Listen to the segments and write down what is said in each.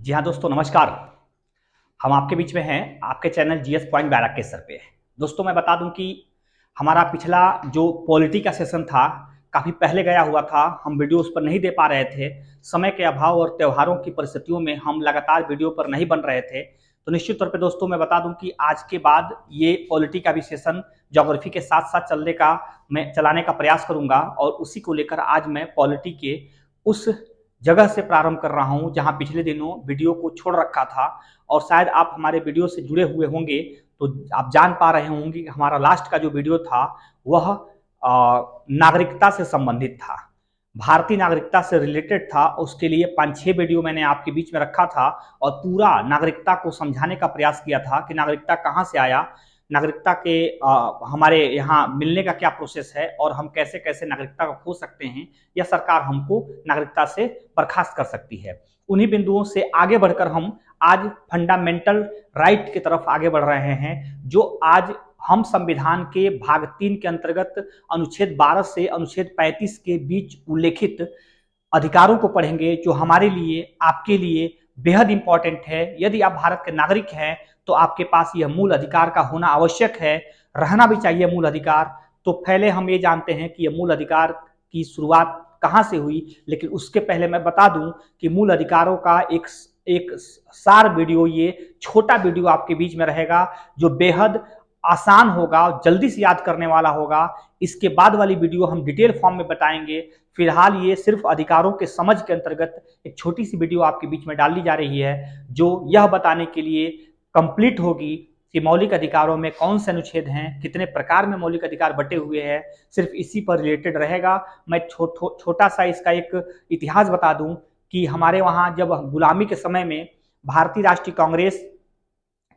जी हाँ दोस्तों, नमस्कार। हम आपके बीच में हैं, आपके चैनल जीएस पॉइंट बैराग के सर पे। दोस्तों मैं बता दूं कि हमारा पिछला जो पॉलिटी का सेशन था, काफ़ी पहले गया हुआ था। हम वीडियो उस पर नहीं दे पा रहे थे। समय के अभाव और त्योहारों की परिस्थितियों में हम लगातार वीडियो पर नहीं बन रहे थे। तो निश्चित तौर पे दोस्तों मैं बता दूं कि आज के बाद ये पॉलिटी का भी सेशन ज्योग्राफी के साथ साथ चलाने का प्रयास करूंगा, और उसी को लेकर आज मैं पॉलिटी के उस जगह से प्रारंभ कर रहा हूं जहां पिछले दिनों वीडियो को छोड़ रखा था। और शायद आप हमारे वीडियो से जुड़े हुए होंगे तो आप जान पा रहे होंगे कि हमारा लास्ट का जो वीडियो था वह नागरिकता से संबंधित था, भारतीय नागरिकता से रिलेटेड था। उसके लिए 5-6 वीडियो मैंने आपके बीच में रखा था और पूरा नागरिकता को समझाने का प्रयास किया था कि नागरिकता कहाँ से आया, नागरिकता के हमारे यहाँ मिलने का क्या प्रोसेस है, और हम कैसे कैसे नागरिकता को खो सकते हैं या सरकार हमको नागरिकता से बर्खास्त कर सकती है। उन्हीं बिंदुओं से आगे बढ़कर हम आज फंडामेंटल राइट की तरफ आगे बढ़ रहे हैं, जो आज हम संविधान के भाग 3 के अंतर्गत अनुच्छेद 12 से अनुच्छेद 35 के बीच उल्लेखित अधिकारों को पढ़ेंगे, जो हमारे लिए, आपके लिए बेहद इंपॉर्टेंट है। यदि आप भारत के नागरिक हैं तो आपके पास यह मूल अधिकार का होना आवश्यक है, रहना भी चाहिए मूल अधिकार। तो पहले हम ये जानते हैं कि यह मूल अधिकार की शुरुआत कहाँ से हुई, लेकिन उसके पहले मैं बता दूं कि मूल अधिकारों का एक एक सार वीडियो, ये छोटा वीडियो आपके बीच में रहेगा, जो बेहद आसान होगा, जल्दी से याद करने वाला होगा। इसके बाद वाली वीडियो हम डिटेल फॉर्म में बताएंगे। फिलहाल ये सिर्फ अधिकारों के समझ के अंतर्गत एक छोटी सी वीडियो आपके बीच में डाली जा रही है, जो यह बताने के लिए कंप्लीट होगी कि मौलिक अधिकारों में कौन से अनुच्छेद हैं, कितने प्रकार में मौलिक अधिकार बटे हुए हैं। सिर्फ इसी पर रिलेटेड रहेगा। मैं छोटा सा इसका एक इतिहास बता दूं कि हमारे वहां जब गुलामी के समय में भारतीय राष्ट्रीय कांग्रेस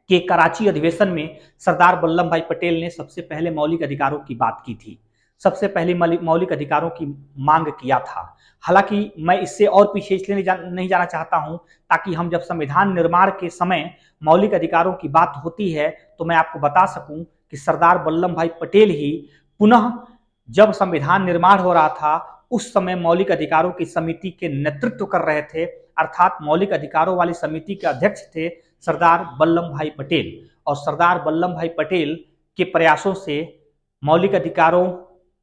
के कराची अधिवेशन में सरदार वल्लभ भाई पटेल ने सबसे पहले मौलिक अधिकारों की बात की थी, सबसे पहले मौलिक अधिकारों की मांग किया था। हालांकि मैं इससे और पीछे इसलिए नहीं जाना चाहता हूं ताकि हम जब संविधान निर्माण के समय मौलिक अधिकारों की बात होती है तो मैं आपको बता सकूं कि सरदार वल्लभ भाई पटेल ही पुनः, जब संविधान निर्माण हो रहा था उस समय मौलिक अधिकारों की समिति के नेतृत्व कर रहे थे, अर्थात मौलिक अधिकारों वाली समिति के अध्यक्ष थे सरदार वल्लभ भाई पटेल। और सरदार वल्लभ भाई पटेल के प्रयासों से मौलिक अधिकारों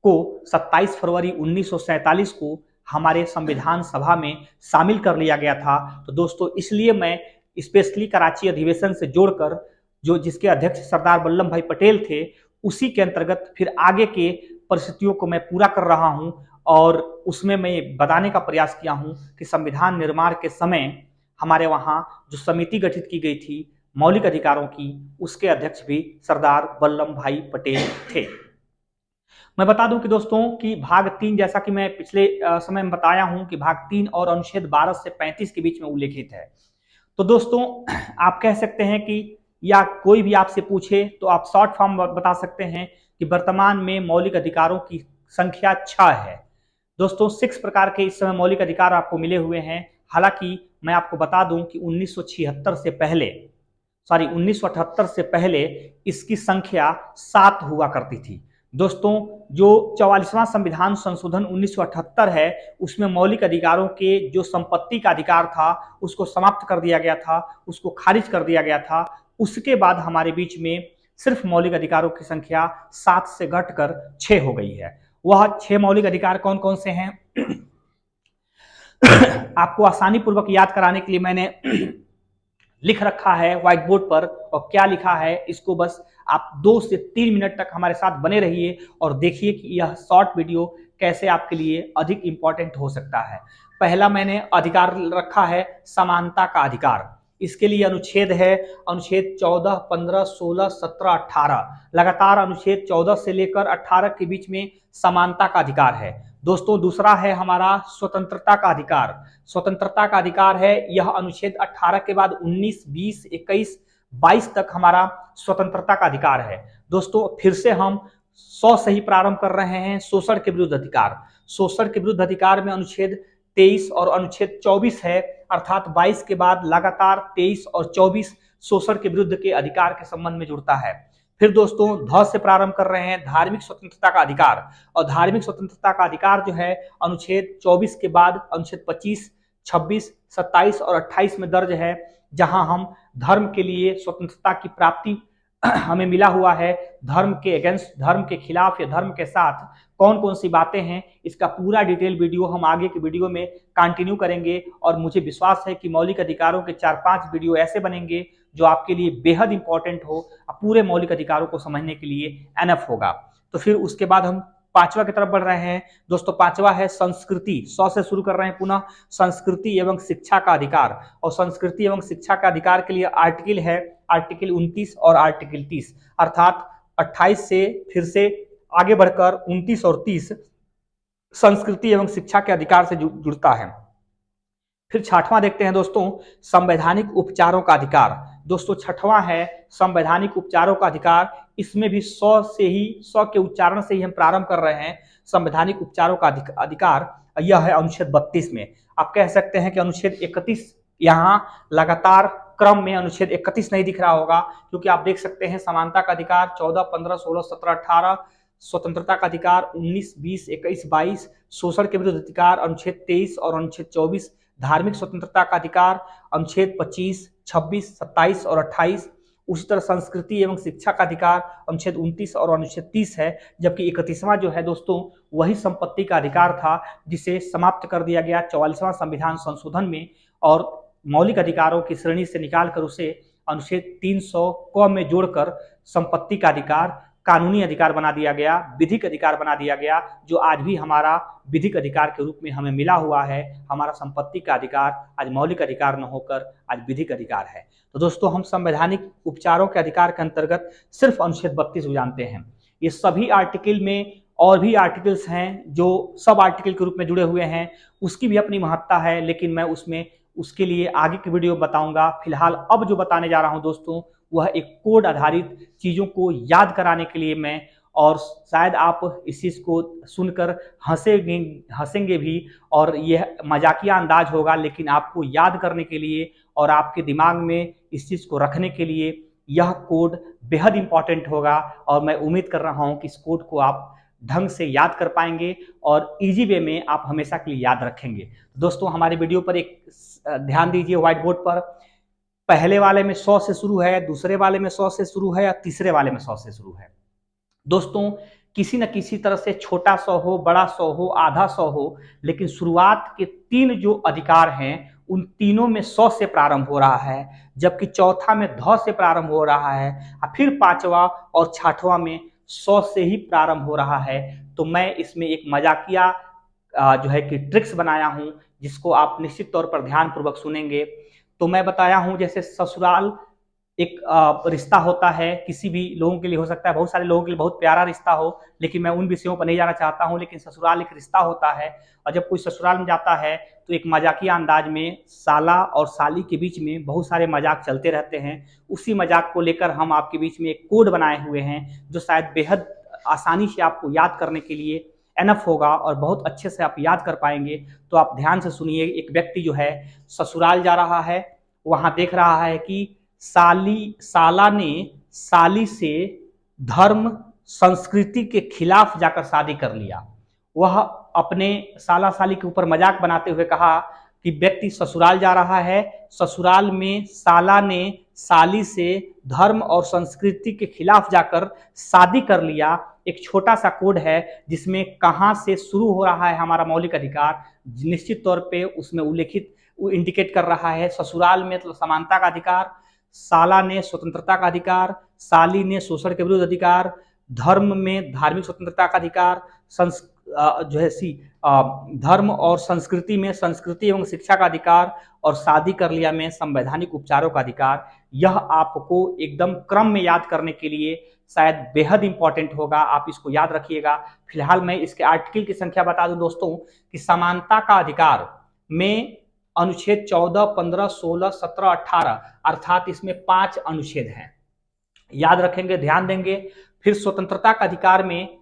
को 27 फरवरी 1947 को हमारे संविधान सभा में शामिल कर लिया गया था। तो दोस्तों इसलिए मैं स्पेशली कराची अधिवेशन से जोड़कर, जो जिसके अध्यक्ष सरदार वल्लभ भाई पटेल थे, उसी के अंतर्गत फिर आगे के परिस्थितियों को मैं पूरा कर रहा हूं। और उसमें मैं बताने का प्रयास किया हूं कि संविधान निर्माण के समय हमारे वहां जो समिति गठित की गई थी मौलिक अधिकारों की, उसके अध्यक्ष भी सरदार वल्लभ भाई पटेल थे। मैं बता दूं कि दोस्तों कि भाग 3, जैसा कि मैं पिछले समय में बताया हूं कि भाग 3 और अनुच्छेद 12 से 35 के बीच में उल्लेखित है। तो दोस्तों आप कह सकते हैं कि, या कोई भी आपसे पूछे तो आप शॉर्ट फॉर्म बता सकते हैं कि वर्तमान में मौलिक अधिकारों की संख्या 6 है। दोस्तों 6 प्रकार के इस समय मौलिक अधिकार आपको मिले हुए हैं। हालांकि मैं आपको बता दूं कि 1978 से पहले इसकी संख्या 7 हुआ करती थी। दोस्तों जो 44वां संविधान संशोधन 1978 है, उसमें मौलिक अधिकारों के जो संपत्ति का अधिकार था उसको समाप्त कर दिया गया था, उसको खारिज कर दिया गया था। उसके बाद हमारे बीच में सिर्फ मौलिक अधिकारों की संख्या 7 से घटकर 6 हो गई है। वह 6 मौलिक अधिकार कौन कौन से हैं आपको आसानी पूर्वक याद कराने के लिए मैंने लिख रखा है व्हाइट बोर्ड पर। और क्या लिखा है इसको बस आप 2 से 3 मिनट तक हमारे साथ बने रहिए और देखिए कि यह शॉर्ट वीडियो कैसे आपके लिए अधिक इंपॉर्टेंट हो सकता है। पहला मैंने अधिकार रखा है समानता का अधिकार। इसके लिए अनुच्छेद है अनुच्छेद 14, 15, 16, 17, 18। लगातार अनुच्छेद 14 से लेकर 18 के बीच में समानता का अधिकार है। दोस्तों दूसरा है हमारा स्वतंत्रता का अधिकार। स्वतंत्रता का अधिकार है, यह अनुच्छेद 18 के बाद 19, 20, 21, 22 तक हमारा स्वतंत्रता का अधिकार है। दोस्तों फिर से हम 100 से ही प्रारंभ कर रहे हैं। शोषण के विरुद्ध अधिकार। शोषण के विरुद्ध अधिकार में अनुच्छेद 23 और अनुच्छेद 24 है, अर्थात 22 के बाद लगातार 23 और 24 शोषण के विरुद्ध के अधिकार के संबंध में जुड़ता है। फिर दोस्तों ध से प्रारंभ कर रहे हैं धार्मिक स्वतंत्रता का अधिकार। और धार्मिक स्वतंत्रता का अधिकार जो है अनुच्छेद 24 के बाद अनुच्छेद 25 26, 27 और 28 में दर्ज है, जहां हम धर्म के लिए स्वतंत्रता की प्राप्ति हमें मिला हुआ है, धर्म के अगेंस्ट, धर्म के खिलाफ या धर्म के साथ कौन कौन सी बातें हैं, इसका पूरा डिटेल वीडियो हम आगे के वीडियो में कंटिन्यू करेंगे। और मुझे विश्वास है कि मौलिक अधिकारों के 4-5 वीडियो ऐसे बनेंगे जो आपके लिए बेहद इंपॉर्टेंट हो, पूरे मौलिक अधिकारों को समझने के लिए एनफ होगा। तो फिर उसके बाद हम पांचवा की तरफ बढ़ रहे हैं दोस्तों। पांचवा है संस्कृति। 100 से शुरू कर रहे हैं पुनः। संस्कृति एवं शिक्षा का अधिकार। और संस्कृति एवं शिक्षा का अधिकार के लिए आर्टिकल है आर्टिकल 29 और आर्टिकल 30, अर्थात 28 से फिर से आगे बढ़कर 29 और 30 संस्कृति एवं शिक्षा के अधिकार से जुड़ता है। फिर छठवां देखते हैं दोस्तों, संवैधानिक उपचारों का अधिकार। दोस्तों छठवां है संवैधानिक उपचारों का अधिकार। इसमें भी 100 के उच्चारण से ही हम प्रारंभ कर रहे हैं। संवैधानिक उपचारों का अधिकार यह है अनुच्छेद 32 में। आप कह सकते हैं कि अनुच्छेद 31 यहाँ लगातार क्रम में अनुच्छेद 31 नहीं दिख रहा होगा, क्योंकि आप देख सकते हैं समानता का अधिकार 14, 15, 16, 17, 18, स्वतंत्रता का अधिकार 19, 20, 21, 22, शोषण के विरुद्ध अधिकार अनुच्छेद 23 और अनुच्छेद 24, धार्मिक स्वतंत्रता का अधिकार अनुच्छेद 25, 26, 27 और 28। उसी तरह संस्कृति एवं शिक्षा का अधिकार अनुच्छेद 29 और अनुच्छेद 30 है। जबकि 31वां जो है दोस्तों, वही संपत्ति का अधिकार था, जिसे समाप्त कर दिया गया 44वां संविधान संशोधन में, और मौलिक अधिकारों की श्रेणी से निकालकर उसे अनुच्छेद 300 क में जोड़कर संपत्ति का अधिकार कानूनी अधिकार बना दिया गया, विधिक अधिकार बना दिया गया, जो आज भी हमारा विधिक अधिकार के रूप में हमें मिला हुआ है। हमारा संपत्ति का अधिकार आज मौलिक अधिकार न होकर आज विधिक अधिकार है। तो दोस्तों हम संवैधानिक उपचारों के अधिकार के अंतर्गत सिर्फ अनुच्छेद 32 को जानते हैं। ये सभी आर्टिकल में और भी आर्टिकल्स हैं जो सब आर्टिकल के रूप में जुड़े हुए हैं, उसकी भी अपनी महत्ता है, लेकिन मैं उसके लिए आगे की वीडियो बताऊंगा। फिलहाल अब जो बताने जा रहा हूं दोस्तों, वह एक कोड आधारित चीजों को याद कराने के लिए मैं, और शायद आप इस चीज को सुनकर हंसेंगे भी, और यह मजाकिया अंदाज होगा, लेकिन आपको याद करने के लिए और आपके दिमाग में इस चीज को रखने के लिए यह कोड बेहद इंपॉर्टेंट होगा। और मैं उम्मीद कर रहा हूं कि इस कोड को आप ढंग से याद कर पाएंगे और इजी वे में आप हमेशा के लिए याद रखेंगे। दोस्तों हमारे वीडियो पर एक ध्यान दीजिए, व्हाइट बोर्ड पर पहले वाले में 100 से शुरू है, दूसरे वाले में 100 से शुरू है, और तीसरे वाले में 100 से शुरू है। दोस्तों किसी न किसी तरह से छोटा 100 हो, बड़ा 100 हो, आधा 100 हो, लेकिन शुरुआत के 3 जो अधिकार हैं उन तीनों में 100 से प्रारंभ हो रहा है, जबकि चौथा में ध से प्रारंभ हो रहा है, और फिर पांचवा और छठवां में 100 से ही प्रारंभ हो रहा है। तो मैं इसमें एक मजाकिया जो है कि ट्रिक्स बनाया हूं, जिसको आप निश्चित तौर पर ध्यानपूर्वक सुनेंगे। तो मैं बताया हूं जैसे ससुराल एक रिश्ता होता है, किसी भी लोगों के लिए हो सकता है, बहुत सारे लोगों के लिए बहुत प्यारा रिश्ता हो, लेकिन मैं उन विषयों पर नहीं जाना चाहता हूं। लेकिन ससुराल एक रिश्ता होता है, और जब कोई ससुराल में जाता है तो एक मजाकिया अंदाज में साला और साली के बीच में बहुत सारे मजाक चलते रहते हैं। उसी मजाक को लेकर हम आपके बीच में एक कोड बनाए हुए हैं, जो शायद बेहद आसानी से आपको याद करने के लिए एनफ होगा और बहुत अच्छे से आप याद कर पाएंगे। तो आप ध्यान से सुनिए। एक व्यक्ति जो है ससुराल जा रहा है, वहां देख रहा है कि साला ने साली से धर्म संस्कृति के खिलाफ जाकर शादी कर लिया। वह अपने साला साली के ऊपर मजाक बनाते हुए कहा कि व्यक्ति ससुराल जा रहा है, ससुराल में साला ने साली से धर्म और संस्कृति के खिलाफ जाकर शादी कर लिया। एक छोटा सा कोड है जिसमें कहां से शुरू हो रहा है हमारा मौलिक अधिकार, निश्चित तौर पे उसमें उल्लेखित इंडिकेट कर रहा है। ससुराल में मतलब समानता का अधिकार, साला ने स्वतंत्रता का अधिकार, साली ने शोषण के विरुद्ध अधिकार, धर्म में धार्मिक स्वतंत्रता का अधिकार, जो है धर्म और संस्कृति में संस्कृति एवं शिक्षा का अधिकार, और शादी कर लिया में संवैधानिक उपचारों का अधिकार। यह आपको एकदम क्रम में याद करने के लिए शायद बेहद इंपॉर्टेंट होगा, आप इसको याद रखिएगा। फिलहाल मैं इसके आर्टिकल की संख्या बता दूं दोस्तों कि समानता का अधिकार में अनुच्छेद 14, 15, 16, 17, 18 अर्थात इसमें 5 अनुच्छेद हैं, याद रखेंगे, ध्यान देंगे। फिर स्वतंत्रता का अधिकार में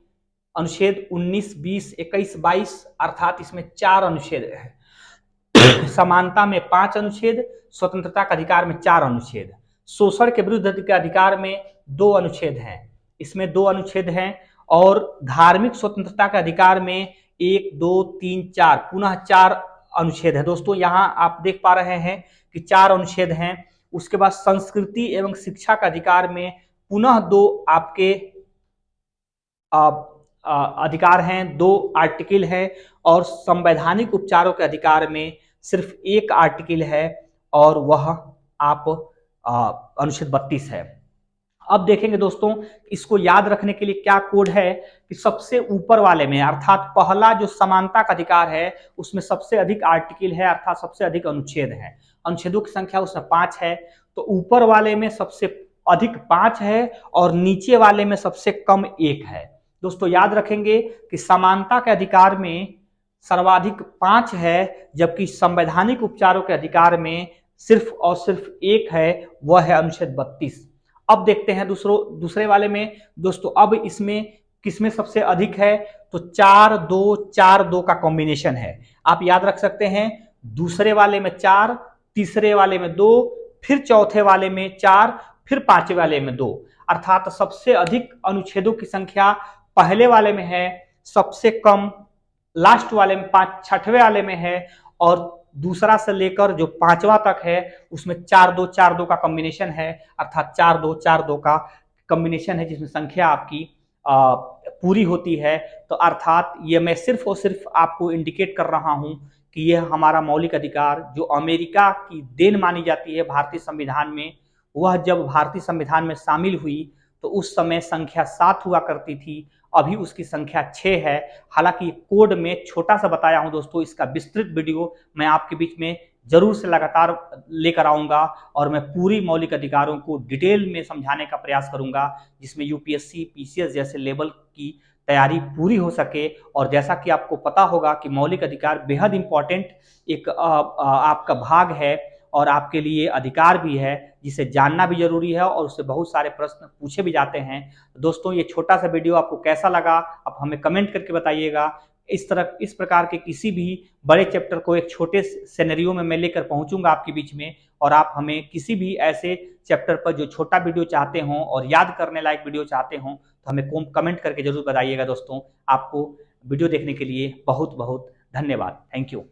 अनुच्छेद 19, 20, 21, 22 अर्थात इसमें 4 अनुच्छेद हैं। समानता में 5 अनुच्छेद, स्वतंत्रता का अधिकार में 4 अनुच्छेद, शोषण के विरुद्ध के अधिकार में 2 अनुच्छेद हैं, इसमें 2 अनुच्छेद हैं, और धार्मिक स्वतंत्रता के अधिकार में 1, 2, 3, 4 पुनः 4 अनुच्छेद है दोस्तों। यहाँ आप देख पा रहे हैं कि 4 अनुच्छेद हैं। उसके बाद संस्कृति एवं शिक्षा का अधिकार में पुनः 2 आपके अधिकार हैं, 2 आर्टिकल है, और संवैधानिक उपचारों के अधिकार में सिर्फ 1 आर्टिकल है, और वह आप अनुच्छेद 32 है। अब देखेंगे दोस्तों, इसको याद रखने के लिए क्या कोड है कि सबसे ऊपर वाले में अर्थात पहला जो समानता का अधिकार है उसमें सबसे अधिक आर्टिकल है, अर्थात सबसे अधिक अनुच्छेद है। अनुच्छेदों की संख्या उसमें 5 है, तो ऊपर वाले में सबसे अधिक 5 है और नीचे वाले में सबसे कम 1 है। दोस्तों याद रखेंगे कि समानता के अधिकार में सर्वाधिक 5 है, जबकि संवैधानिक उपचारों के अधिकार में सिर्फ और सिर्फ 1 है, वह है अनुच्छेद 32। अब देखते हैं दूसरे वाले में दोस्तों। अब इसमें किसमें सबसे अधिक है, तो 4-2-4-2 का कॉम्बिनेशन है। आप याद रख सकते हैं, दूसरे वाले में 4, तीसरे वाले में 2, फिर चौथे वाले में 4, फिर पांचवे वाले में 2, अर्थात सबसे अधिक अनुच्छेदों की संख्या पहले वाले में है, सबसे कम लास्ट वाले में 6वें वाले में है, और दूसरा से लेकर जो 5वां तक है उसमें 4-2-4-2 का कॉम्बिनेशन है, अर्थात 4-2-4-2 का कॉम्बिनेशन है, जिसमें संख्या आपकी पूरी होती है। तो अर्थात ये मैं सिर्फ और सिर्फ आपको इंडिकेट कर रहा हूं कि यह हमारा मौलिक अधिकार जो अमेरिका की देन मानी जाती है भारतीय संविधान में, वह जब भारतीय संविधान में शामिल हुई तो उस समय संख्या 7 हुआ करती थी, अभी उसकी संख्या 6 है। हालांकि कोड में छोटा सा बताया हूं दोस्तों, इसका विस्तृत वीडियो मैं आपके बीच में जरूर से लगातार लेकर आऊंगा, और मैं पूरी मौलिक अधिकारों को डिटेल में समझाने का प्रयास करूंगा, जिसमें यूपीएससी, पीसीएस जैसे लेवल की तैयारी पूरी हो सके। और जैसा कि आपको पता होगा कि मौलिक अधिकार बेहद इंपॉर्टेंट एक आपका भाग है और आपके लिए अधिकार भी है, जिसे जानना भी जरूरी है, और उससे बहुत सारे प्रश्न पूछे भी जाते हैं। दोस्तों ये छोटा सा वीडियो आपको कैसा लगा, आप हमें कमेंट करके बताइएगा। इस प्रकार के किसी भी बड़े चैप्टर को एक छोटे सिनेरियो में मैं लेकर पहुंचूंगा आपके बीच में, और आप हमें किसी भी ऐसे चैप्टर पर जो छोटा वीडियो चाहते हों और याद करने लायक वीडियो चाहते हों तो हमें कमेंट करके जरूर बताइएगा। दोस्तों आपको वीडियो देखने के लिए बहुत बहुत धन्यवाद। Thank you.